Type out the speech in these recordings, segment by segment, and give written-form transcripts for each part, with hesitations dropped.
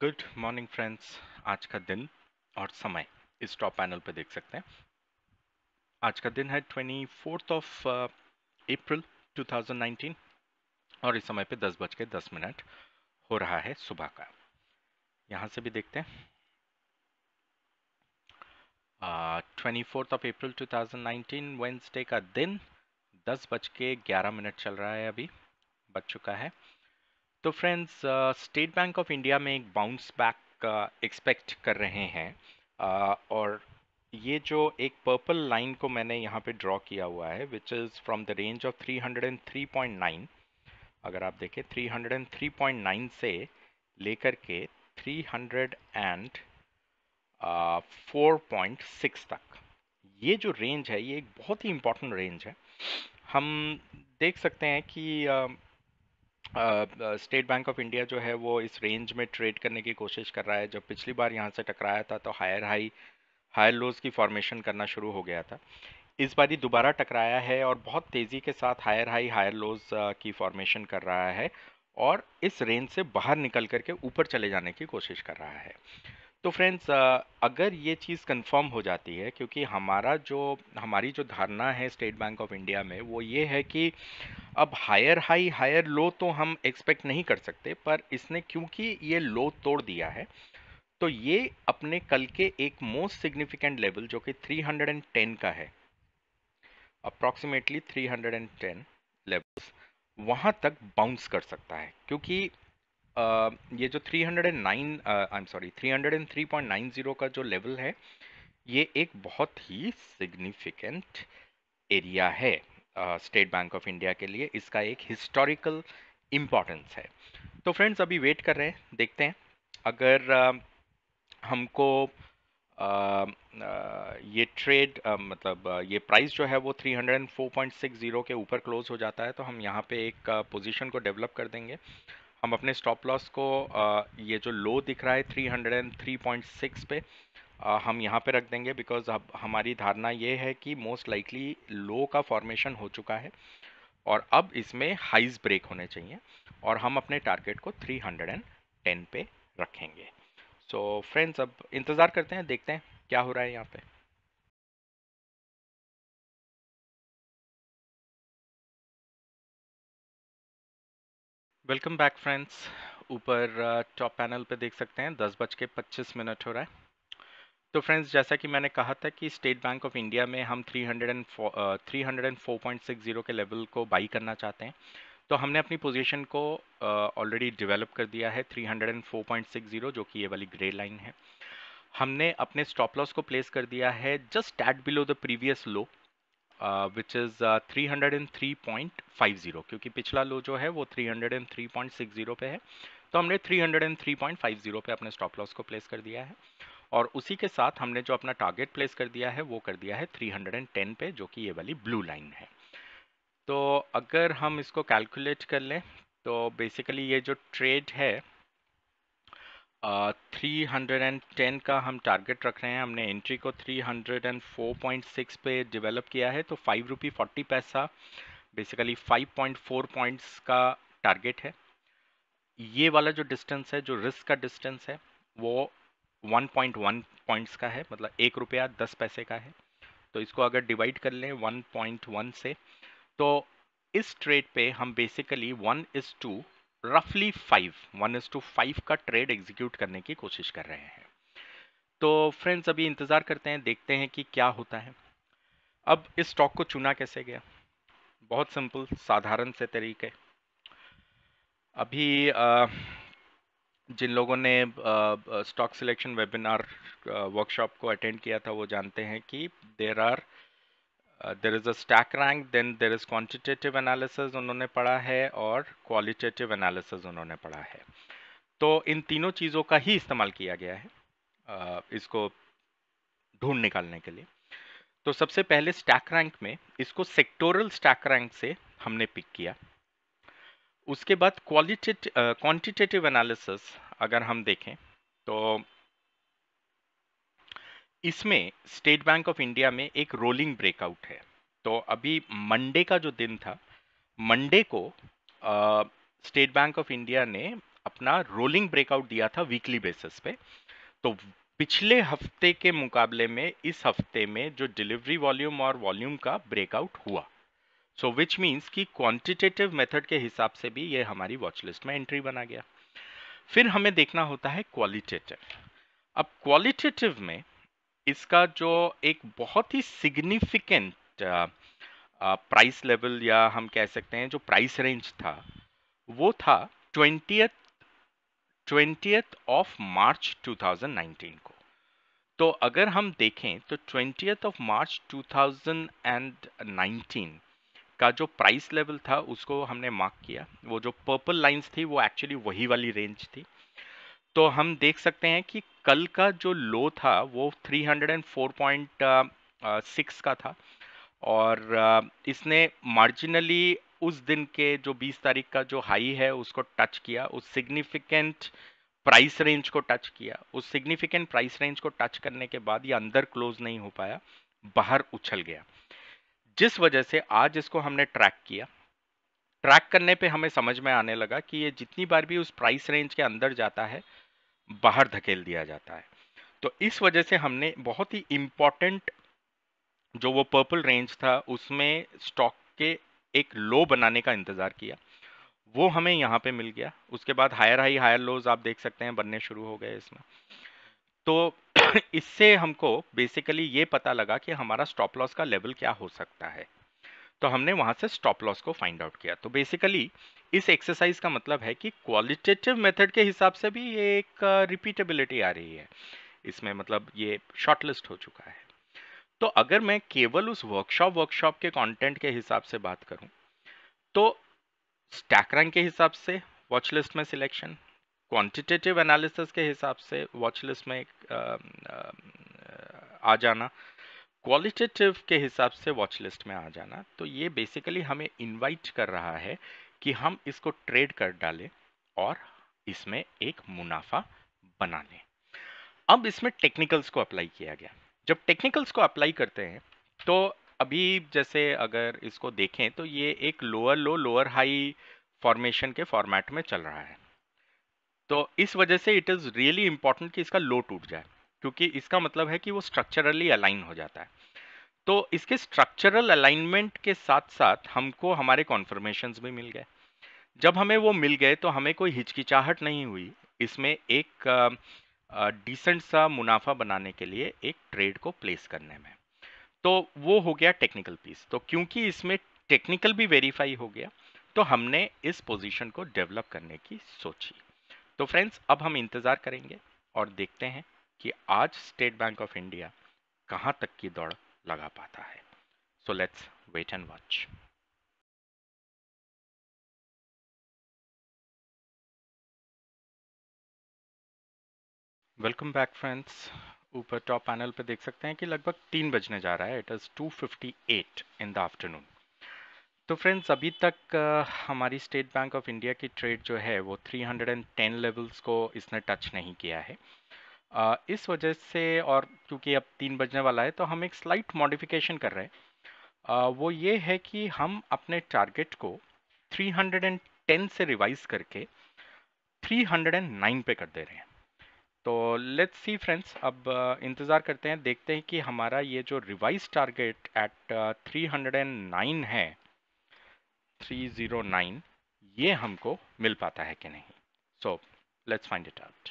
Good morning friends. आज का दिन और समय इस टॉप पैनल पे देख सकते हैं। आज का दिन है 24 अप्रैल 2019 और इस समय पे 10:10 हो रहा है सुबह का। यहाँ से भी देखते हैं। 24 अप्रैल 2019 वेंसडे का दिन 10:11 चल रहा है, अभी बज चुका है। तो friends, state bank of India में एक बाउंस बैक एक्सपेक्ट कर रहे हैं। और ये जो एक पर्पल लाइन को मैंने यहाँ पे ड्रॉ किया हुआ है which is from the range of 303.9। अगर आप देखें 303.9 से लेकर के 304.6 तक, ये जो रेंज है ये एक बहुत ही इम्पोर्टेंट रेंज है। हम देख सकते हैं कि स्टेट बैंक ऑफ इंडिया जो है वो इस रेंज में ट्रेड करने की कोशिश कर रहा है। जब पिछली बार यहाँ से टकराया था तो हायर लोज की फॉर्मेशन करना शुरू हो गया था। इस बार ही दोबारा टकराया है और बहुत तेज़ी के साथ हायर लोज की फॉर्मेशन कर रहा है और इस रेंज से बाहर निकल करके ऊपर चले जाने की कोशिश कर रहा है। तो फ्रेंड्स, अगर ये चीज़ कंफर्म हो जाती है, क्योंकि हमारी जो धारणा है स्टेट बैंक ऑफ इंडिया में वो ये है कि अब हायर हाई हायर लो तो हम एक्सपेक्ट नहीं कर सकते, पर इसने क्योंकि ये लो तोड़ दिया है तो ये अपने कल के एक मोस्ट सिग्निफिकेंट लेवल जो कि 310 का है, अप्रॉक्सीमेटली 310 लेवल्स, वहां तक बाउंस कर सकता है। क्योंकि ये जो 309 आई एम सॉरी 303.90 का जो लेवल है ये एक बहुत ही सिग्निफिकेंट एरिया है स्टेट बैंक ऑफ इंडिया के लिए। इसका एक हिस्टोरिकल इम्पोर्टेंस है। तो फ्रेंड्स, अभी वेट कर रहे हैं, देखते हैं अगर हमको ये ट्रेड मतलब ये प्राइस जो है वो 304.60 के ऊपर क्लोज हो जाता है तो हम यहाँ पे एक पोजीशन को डेवलप कर देंगे। हम अपने स्टॉप लॉस को ये जो लो दिख रहा है 303.6 पे हम यहाँ पे रख देंगे, बिकॉज अब हमारी धारणा ये है कि मोस्ट लाइकली लो का फॉर्मेशन हो चुका है और अब इसमें हाइज ब्रेक होने चाहिए और हम अपने टारगेट को 310 पे रखेंगे। सो फ्रेंड्स, अब इंतज़ार करते हैं, देखते हैं क्या हो रहा है यहाँ पे। Welcome back friends. ऊपर टॉप पैनल पे देख सकते हैं 10:25 हो रहा है। तो फ्रेंड्स, जैसा कि मैंने कहा था कि स्टेट बैंक ऑफ इंडिया में हम 304.60 के लेवल को बाई करना चाहते हैं। तो हमने अपनी पोजीशन को ऑलरेडी डेवलप कर दिया है 304.60, जो कि ये वाली ग्रे लाइन है। हमने अपने स्टॉप लॉस को प्लेस कर दिया है just at below the previous low which is 303.50, क्योंकि पिछला लो जो है वो 303.60 पे है। तो हमने 303.50 पे अपने स्टॉप लॉस को प्लेस कर दिया है और उसी के साथ हमने जो अपना टारगेट प्लेस कर दिया है वो कर दिया है 310 पे, जो कि ये वाली ब्लू लाइन है। तो अगर हम इसको कैलकुलेट कर लें तो बेसिकली ये जो ट्रेड है 310 का हम टारगेट रख रहे हैं। हमने एंट्री को 304.6 पे डेवलप किया है, तो 5 रुपये 40 पैसा, बेसिकली 5.4 पॉइंट्स का टारगेट है। ये वाला जो डिस्टेंस है, जो रिस्क का डिस्टेंस है, वो 1.1 पॉइंट्स का है, मतलब 1 रुपया 10 पैसे का है। तो इसको अगर डिवाइड कर लें 1.1 से, तो इस ट्रेड पे हम बेसिकली 1:5 का ट्रेड एग्जीक्यूट करने की कोशिश कर रहे हैं। तो फ्रेंड्स, अभी इंतज़ार करते हैं, देखते हैं कि क्या होता है। अब इस स्टॉक को चुना कैसे गया? बहुत सिंपल, साधारण से तरीके। अभी जिन लोगों ने स्टॉक सिलेक्शन वेबिनार वर्कशॉप को अटेंड किया था वो जानते हैं कि there is a stack rank, then there is quantitative analysis उन्होंने पढ़ा है और क्वालिटेटिव एनालिसिस उन्होंने पढ़ा है। तो इन तीनों चीज़ों का ही इस्तेमाल किया गया है इसको ढूंढ निकालने के लिए। तो सबसे पहले स्टैक रैंक में इसको सेक्टोरल स्टैक रैंक से हमने पिक किया। उसके बाद क्वांटिटेटिव एनालिसिस अगर हम देखें तो इसमें स्टेट बैंक ऑफ इंडिया में एक रोलिंग ब्रेकआउट है। तो अभी मंडे का जो दिन था, मंडे को स्टेट बैंक ऑफ इंडिया ने अपना रोलिंग ब्रेकआउट दिया था वीकली बेसिस पे। तो पिछले हफ्ते के मुकाबले में इस हफ्ते में जो डिलीवरी वॉल्यूम और वॉल्यूम का ब्रेकआउट हुआ, सो विच मीन्स कि क्वांटिटेटिव मेथड के हिसाब से भी ये हमारी वॉच लिस्ट में एंट्री बना गया। फिर हमें देखना होता है क्वालिटेटिव। अब क्वालिटेटिव में इसका जो एक बहुत ही सिग्निफिकेंट प्राइस लेवल, या हम कह सकते हैं जो प्राइस रेंज था, वो था 20th ऑफ मार्च 2019 को। तो अगर हम देखें तो 20th ऑफ मार्च 2019 का जो प्राइस लेवल था उसको हमने मार्क किया। वो जो पर्पल लाइंस थी वो एक्चुअली वही वाली रेंज थी। तो हम देख सकते हैं कि कल का जो लो था वो 304.6 का था, और इसने मार्जिनली उस दिन के जो 20 तारीख का जो हाई है उसको टच किया, उस सिग्निफिकेंट प्राइस रेंज को टच किया। उस सिग्निफिकेंट प्राइस रेंज को टच करने के बाद ये अंदर क्लोज नहीं हो पाया, बाहर उछल गया, जिस वजह से आज इसको हमने ट्रैक किया। ट्रैक करने पे हमें समझ में आने लगा कि ये जितनी बार भी उस प्राइस रेंज के अंदर जाता है, बाहर धकेल दिया जाता है। तो इस वजह से हमने बहुत ही इंपॉर्टेंट जो वो पर्पल रेंज था उसमें स्टॉक के एक लो बनाने का इंतजार किया, वो हमें यहाँ पे मिल गया। उसके बाद हायर हाई हायर लोज आप देख सकते हैं बनने शुरू हो गए इसमें। तो इससे हमको बेसिकली ये पता लगा कि हमारा स्टॉप लॉस का लेवल क्या हो सकता है। तो हमने वहां से स्टॉप लॉस को फाइंड आउट किया। तो बेसिकली इस एक्सरसाइज का मतलब है कि क्वालिटेटिव मेथड के हिसाब से भी ये एक रिपीटेबिलिटी आ रही है इसमें, मतलब ये शॉर्टलिस्ट हो चुका है। तो अगर मैं केवल उस वर्कशॉप के कंटेंट के हिसाब से बात करूं, तो स्टैक रैंक के हिसाब से वॉच लिस्ट में सिलेक्शन, क्वांटिटेटिव एनालिसिस के हिसाब से वॉच लिस्ट में आ जाना, क्वालिटेटिव के हिसाब से वॉच लिस्ट में आ जाना, तो ये बेसिकली हमें इनवाइट कर रहा है कि हम इसको ट्रेड कर डालें और इसमें एक मुनाफा बना लें। अब इसमें टेक्निकल्स को अप्लाई किया गया। जब टेक्निकल्स को अप्लाई करते हैं तो अभी जैसे अगर इसको देखें तो ये एक लोअर लो लोअर हाई फॉर्मेशन के फॉर्मेट में चल रहा है। तो इस वजह से इट इज़ रियली इंपॉर्टेंट कि इसका लो टूट जाए, क्योंकि इसका मतलब है कि वो स्ट्रक्चरली अलाइन हो जाता है। तो इसके स्ट्रक्चरल अलाइनमेंट के साथ साथ हमको हमारे कॉन्फर्मेशंस भी मिल गए। जब हमें वो मिल गए तो हमें कोई हिचकिचाहट नहीं हुई इसमें एक डिसेंट सा मुनाफा बनाने के लिए एक ट्रेड को प्लेस करने में। तो वो हो गया टेक्निकल पीस। तो क्योंकि इसमें टेक्निकल भी वेरीफाई हो गया, तो हमने इस पोजीशन को डेवलप करने की सोची। तो फ्रेंड्स, अब हम इंतज़ार करेंगे और देखते हैं कि आज स्टेट बैंक ऑफ इंडिया कहाँ तक की दौड़ लगा पाता है। So let's wait and watch. Welcome back friends. ऊपर टॉप पैनल पे देख सकते हैं कि लगभग 3 बजने जा रहा है। It is 2:58 in the afternoon. तो फ्रेंड्स, अभी तक हमारी स्टेट बैंक ऑफ इंडिया की ट्रेड जो है वो 310 लेवल्स को इसने टच नहीं किया है। इस वजह से, और क्योंकि अब 3 बजने वाला है, तो हम एक स्लाइट मॉडिफिकेशन कर रहे हैं। वो ये है कि हम अपने टारगेट को 310 से रिवाइज करके 309 पे कर दे रहे हैं। तो लेट्स सी फ्रेंड्स, अब इंतज़ार करते हैं, देखते हैं कि हमारा ये जो रिवाइज टारगेट एट 309 है, 309, ये हमको मिल पाता है कि नहीं। So let's find it out.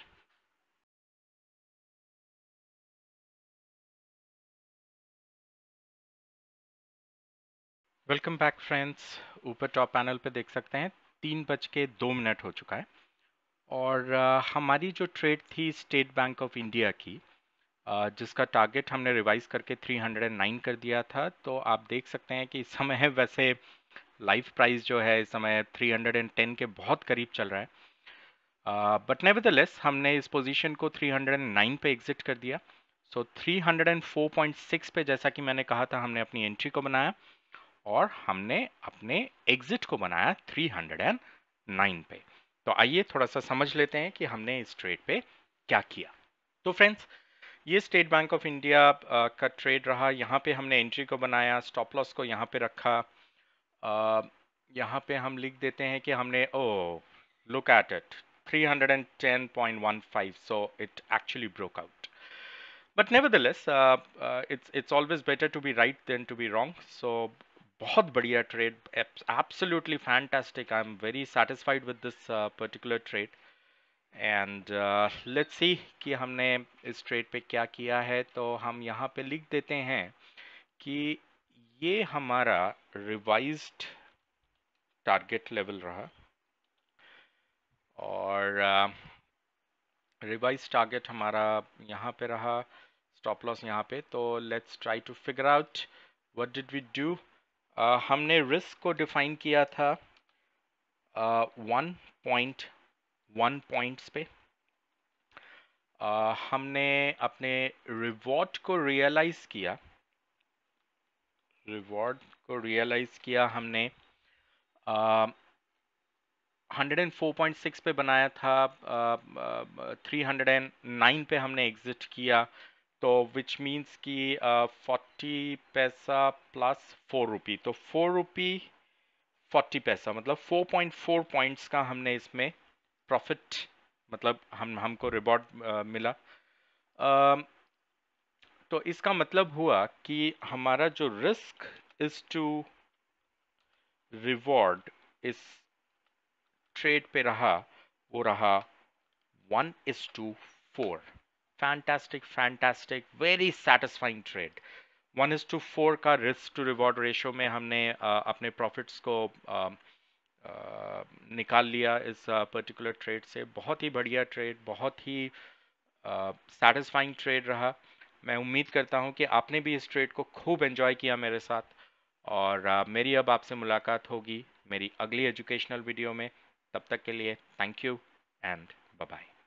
Welcome back friends. ऊपर टॉप पैनल पे देख सकते हैं 3:02 हो चुका है, और हमारी जो ट्रेड थी स्टेट बैंक ऑफ इंडिया की, जिसका टारगेट हमने रिवाइज करके 309 कर दिया था। तो आप देख सकते हैं कि इस समय वैसे लाइव प्राइस जो है इस समय 310 के बहुत करीब चल रहा है, बट नेवरदलेस हमने इस पोजीशन को 309 पे एग्जिट कर दिया। सो 304.6 पे, जैसा कि मैंने कहा था, हमने अपनी एंट्री को बनाया और हमने अपने एग्जिट को बनाया 309 पे। तो आइए थोड़ा सा समझ लेते हैं कि हमने इस ट्रेड पे क्या किया। तो फ्रेंड्स, ये स्टेट बैंक ऑफ इंडिया का ट्रेड रहा। यहाँ पे हमने एंट्री को बनाया, स्टॉप लॉस को यहाँ पे रखा। यहाँ पे हम लिख देते हैं कि हमने, oh look at it, 310.15, so it actually broke out. But nevertheless, it's always better to be right than to be wrong. So बहुत बढ़िया trade, absolutely fantastic. I'm very satisfied with this particular trade. And let's see कि हमने इस trade पे क्या किया है. तो हम यहाँ पे लिख देते हैं कि ये हमारा revised target level रहा और रिवाइज टारगेट हमारा यहाँ पे रहा, स्टॉप लॉस यहाँ पे. तो let's try to figure out what did we do. हमने रिस्क को डिफाइन किया था 1.1 पॉइंट्स पे. हमने अपने रिवॉर्ड को रियलाइज किया हमने 104.6 पे बनाया था. 309 पे हमने एग्जिट किया. तो विच मीन्स कि 40 पैसा प्लस 4 रुपी, तो 4 रुपी 40 पैसा, मतलब 4.4 पॉइंट्स का हमने इसमें प्रॉफिट, मतलब हमको रिवॉर्ड मिला. तो इसका मतलब हुआ कि हमारा जो रिस्क इज टू रिवॉर्ड इस ट्रेड पे रहा, वो रहा 1:4. Fantastic fantastic, very satisfying trade. 1:4 का रिस्क टू रिवॉर्ड रेशो में हमने अपने प्रॉफिट्स को निकाल लिया इस पर्टिकुलर ट्रेड से. बहुत ही बढ़िया ट्रेड, बहुत ही सेटिस्फाइंग ट्रेड रहा. मैं उम्मीद करता हूं कि आपने भी इस ट्रेड को खूब एंजॉय किया मेरे साथ. और मेरी अब आपसे मुलाकात होगी मेरी अगली एजुकेशनल वीडियो में. तब तक के लिए thank you and bye bye.